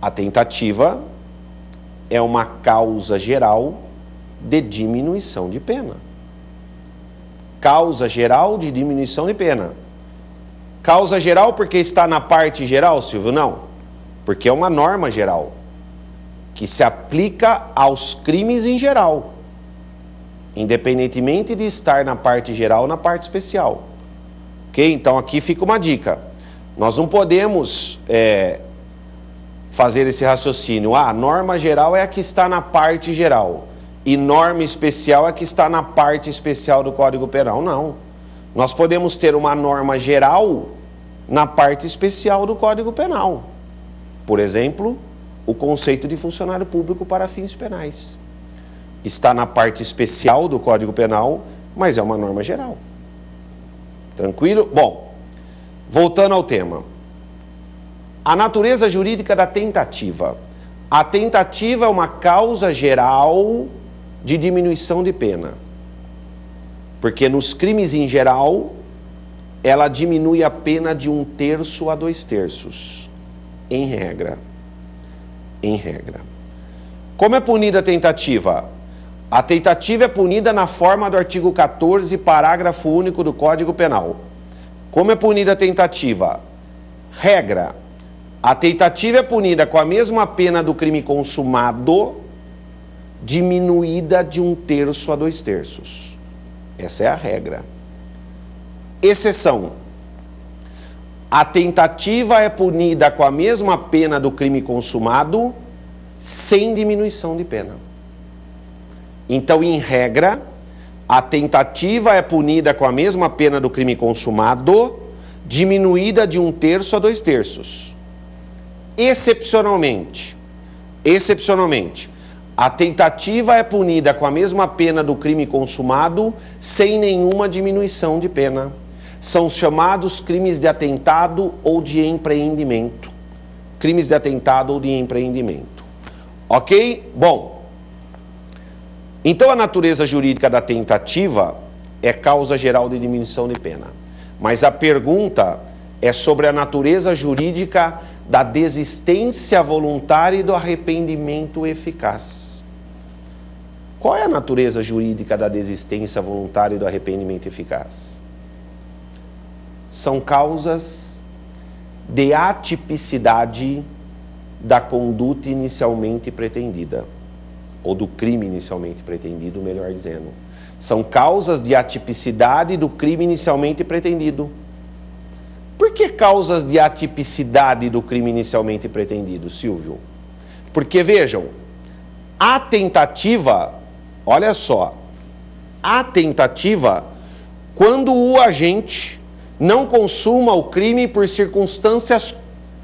A tentativa é uma causa geral de diminuição de pena. Causa geral de diminuição de pena. Causa geral porque está na parte geral, Silvio? Não. Porque é uma norma geral que se aplica aos crimes em geral, independentemente de estar na parte geral ou na parte especial. Ok? Então aqui fica uma dica. Nós não podemos fazer esse raciocínio. Ah, norma geral é a que está na parte geral e norma especial é a que está na parte especial do Código Penal. Não. Nós podemos ter uma norma geral na parte especial do Código Penal. Por exemplo, o conceito de funcionário público para fins penais. Está na parte especial do Código Penal, mas é uma norma geral. Tranquilo? Bom, voltando ao tema. A natureza jurídica da tentativa. A tentativa é uma causa geral de diminuição de pena. Porque nos crimes em geral, ela diminui a pena de 1/3 a 2/3, em regra. Em regra. Como é punida a tentativa? A tentativa é punida na forma do artigo 14, parágrafo único do Código Penal. Como é punida a tentativa? Regra. A tentativa é punida com a mesma pena do crime consumado, diminuída de 1/3 a 2/3. Essa é a regra. Exceção. A tentativa é punida com a mesma pena do crime consumado, sem diminuição de pena. Então, em regra, a tentativa é punida com a mesma pena do crime consumado, diminuída de 1/3 a 2/3. Excepcionalmente, a tentativa é punida com a mesma pena do crime consumado, sem nenhuma diminuição de pena. São os chamados crimes de atentado ou de empreendimento. Crimes de atentado ou de empreendimento. Ok? Bom, então a natureza jurídica da tentativa é causa geral de diminuição de pena. Mas a pergunta é sobre a natureza jurídica da desistência voluntária e do arrependimento eficaz. Qual é a natureza jurídica da desistência voluntária e do arrependimento eficaz? São causas de atipicidade da conduta inicialmente pretendida, ou do crime inicialmente pretendido, melhor dizendo. São causas de atipicidade do crime inicialmente pretendido. Por que causas de atipicidade do crime inicialmente pretendido, Silvio? Porque, vejam, a tentativa, olha só, a tentativa, quando o agente não consuma o crime por circunstâncias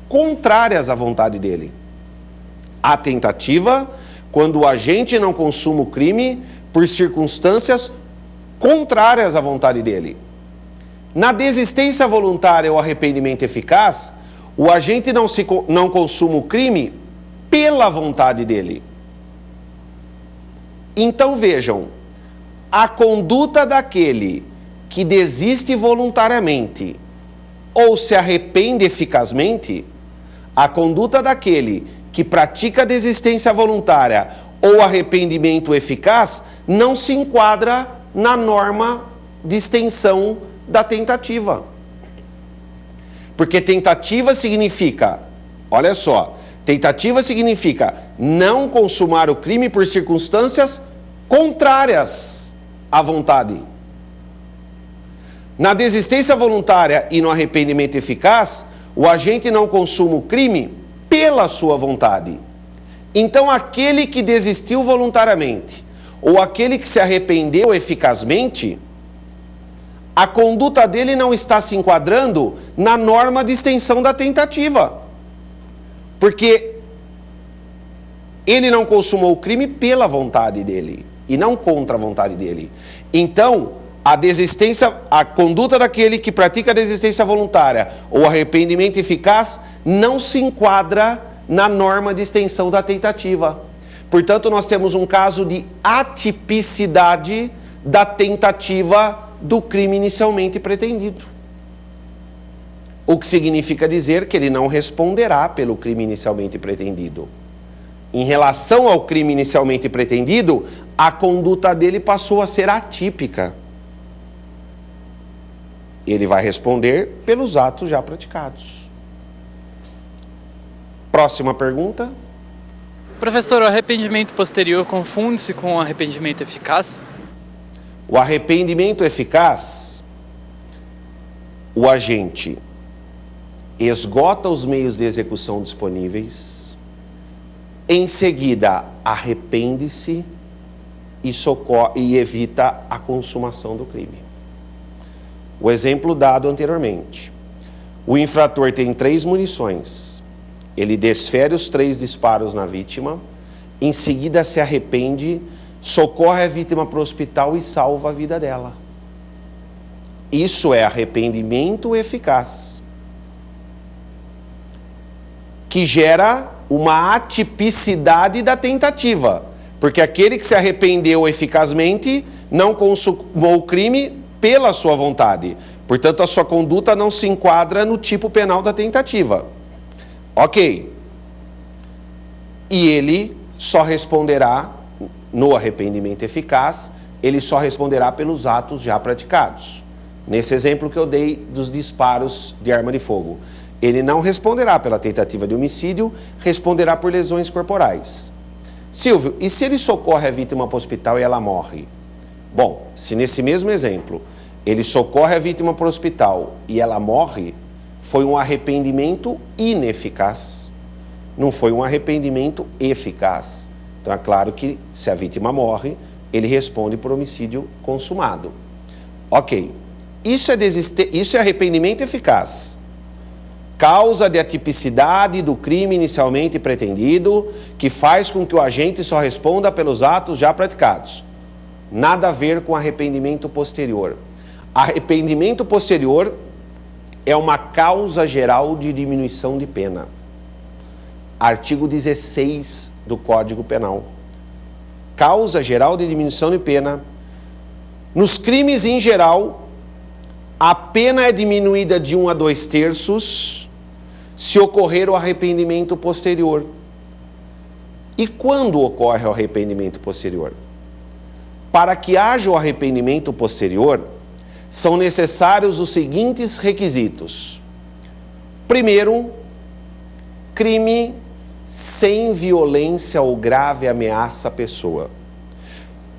contrárias à vontade dele. A tentativa, quando o agente não consuma o crime por circunstâncias contrárias à vontade dele. Na desistência voluntária ou arrependimento eficaz, o agente não consuma o crime pela vontade dele. Então vejam, a conduta daquele que desiste voluntariamente ou se arrepende eficazmente, a conduta daquele que pratica desistência voluntária ou arrependimento eficaz não se enquadra na norma de extensão da tentativa. Porque tentativa significa, olha só, tentativa significa não consumar o crime por circunstâncias contrárias à vontade. Na desistência voluntária e no arrependimento eficaz, o agente não consuma o crime pela sua vontade. Então, aquele que desistiu voluntariamente ou aquele que se arrependeu eficazmente, a conduta dele não está se enquadrando na norma de extensão da tentativa. Porque ele não consumou o crime pela vontade dele e não contra a vontade dele. Então, a conduta daquele que pratica a desistência voluntária ou arrependimento eficaz não se enquadra na norma de extensão da tentativa. Portanto, nós temos um caso de atipicidade da tentativa do crime inicialmente pretendido. O que significa dizer que ele não responderá pelo crime inicialmente pretendido. Em relação ao crime inicialmente pretendido, a conduta dele passou a ser atípica. Ele vai responder pelos atos já praticados. Próxima pergunta. Professor, o arrependimento posterior confunde-se com o arrependimento eficaz? O arrependimento eficaz, o agente esgota os meios de execução disponíveis, em seguida arrepende-se e evita a consumação do crime. O exemplo dado anteriormente. O infrator tem 3 munições. Ele desfere os 3 disparos na vítima, em seguida se arrepende, socorre a vítima para o hospital e salva a vida dela. Isso é arrependimento eficaz, que gera uma atipicidade da tentativa, porque aquele que se arrependeu eficazmente não consumou o crime pela sua vontade. Portanto, a sua conduta não se enquadra no tipo penal da tentativa. Ok. E ele só responderá, no arrependimento eficaz, ele só responderá pelos atos já praticados. Nesse exemplo que eu dei dos disparos de arma de fogo. Ele não responderá pela tentativa de homicídio, responderá por lesões corporais. Silvio, e se ele socorre a vítima para o hospital e ela morre? Bom, se nesse mesmo exemplo ele socorre a vítima para o hospital e ela morre, foi um arrependimento ineficaz. Não foi um arrependimento eficaz. Então é claro que se a vítima morre, ele responde por homicídio consumado. Ok. Isso é arrependimento eficaz. Causa de atipicidade do crime inicialmente pretendido, que faz com que o agente só responda pelos atos já praticados. Nada a ver com arrependimento posterior. Arrependimento posterior é uma causa geral de diminuição de pena. Artigo 16 do Código Penal. Causa geral de diminuição de pena. Nos crimes em geral, a pena é diminuída de 1 a 2/3 se ocorrer o arrependimento posterior. E quando ocorre o arrependimento posterior? Para que haja o arrependimento posterior, são necessários os seguintes requisitos. Primeiro, crime sem violência ou grave ameaça à pessoa.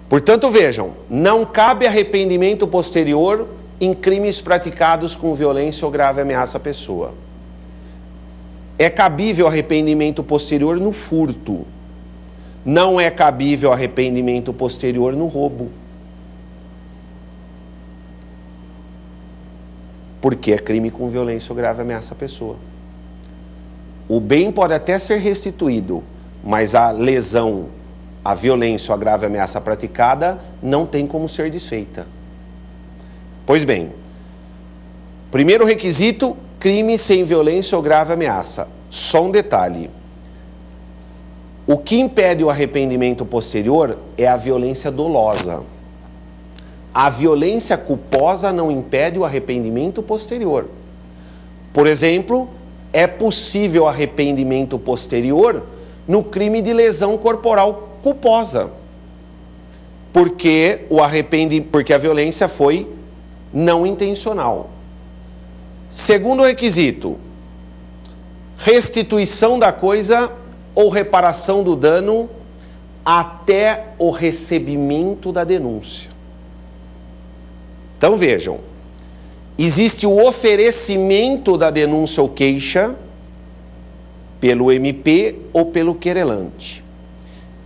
Portanto, vejam, não cabe arrependimento posterior em crimes praticados com violência ou grave ameaça à pessoa. É cabível arrependimento posterior no furto. Não é cabível arrependimento posterior no roubo. Porque é crime com violência ou grave ameaça à pessoa. O bem pode até ser restituído, mas a lesão, a violência ou a grave ameaça praticada não tem como ser desfeita. Pois bem, primeiro requisito, crime sem violência ou grave ameaça. Só um detalhe. O que impede o arrependimento posterior é a violência dolosa. A violência culposa não impede o arrependimento posterior. Por exemplo, é possível arrependimento posterior no crime de lesão corporal culposa. Porque a violência foi não intencional. Segundo requisito, restituição da coisa ou reparação do dano até o recebimento da denúncia. Então vejam, existe o oferecimento da denúncia ou queixa pelo MP ou pelo querelante.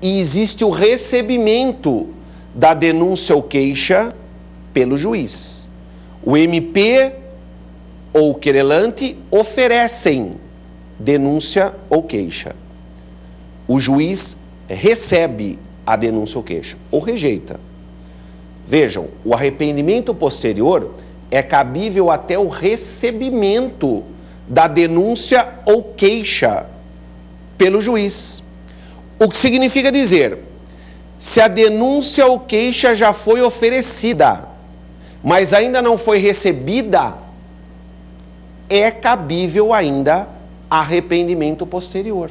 E existe o recebimento da denúncia ou queixa pelo juiz. O MP ou o querelante oferecem denúncia ou queixa. O juiz recebe a denúncia ou queixa, ou rejeita. Vejam, o arrependimento posterior é cabível até o recebimento da denúncia ou queixa pelo juiz. O que significa dizer, se a denúncia ou queixa já foi oferecida, mas ainda não foi recebida, é cabível ainda arrependimento posterior.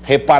Repara